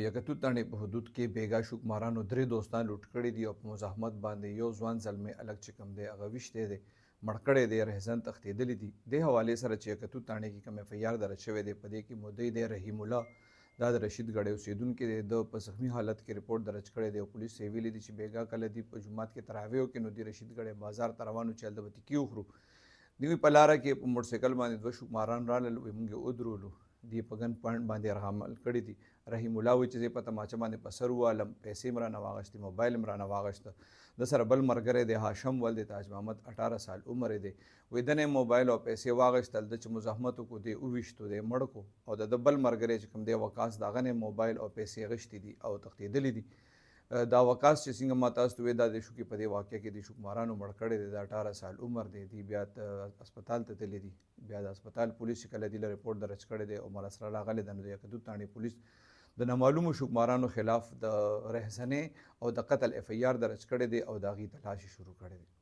یکتو تاڼې په حدود کې بیګا شوکمارانو 3 دوستان لوټ کړي دي او په مزاحمت باندې یو ځوان زلمی الګ چې کوم دی هغه ویشتی دی مړ کړی دی رهزن تښتېدلی دي دې حوالې سره چې یکتو تاڼې کې کوم اف ای آر درج شوی دی په دې کې مدعي دی رحیم الله دا د رشید ګړی اوسېدونکی دی د په زخمي حالت کې رپورټ درج کړی دی او پولیس یې ویلي دي چې بیګا کله دی په جومات کې تراویح وکړي نو دی رشید ګړی بازار ته روان و چې هلته به تیکي وخورو دوی په لاره کې په موټرسایکل باندې 2 شوکماران رالل وایي موږ یې ودرولو دی په ګن پوینټ باندې یرغمل کړي دي رحیم الله وایي چې زه په تماچه باندې په سر ووالم پیسې م رانه واغېستې موبایل م رانه واغېسته د سره بل ملګری دی هاشم ول دی تاج محمد 18 سال عمر یې دی وایي دنه موبایل او پیسې واغېستل د چې مزاحمت وکړو دی وویشتو دی مړ کو او د بل ملګری چې کوم دی وقاص د هغه نه موبایل او پیسې غشتې دي او تښتېدلی دي دا وقاص چې څنګه ما تاسو ته وویل دا د شوکي په دې واقعه کې د شوکمارانو مړ کړی دی د 18 سال عمر دی دی بیا هسپتال ته تللی دي بیا د هسپتال پولیس چې کله دی له رپورټ درج کړی دی او مر سره راغلی ده نو د یکتو تاڼې پولیس د نامعلومو شوکمارانو خلاف د رهزنې او د قتل اف ای آر درج کړی دی او د هغې تلاشي شروع کړی دی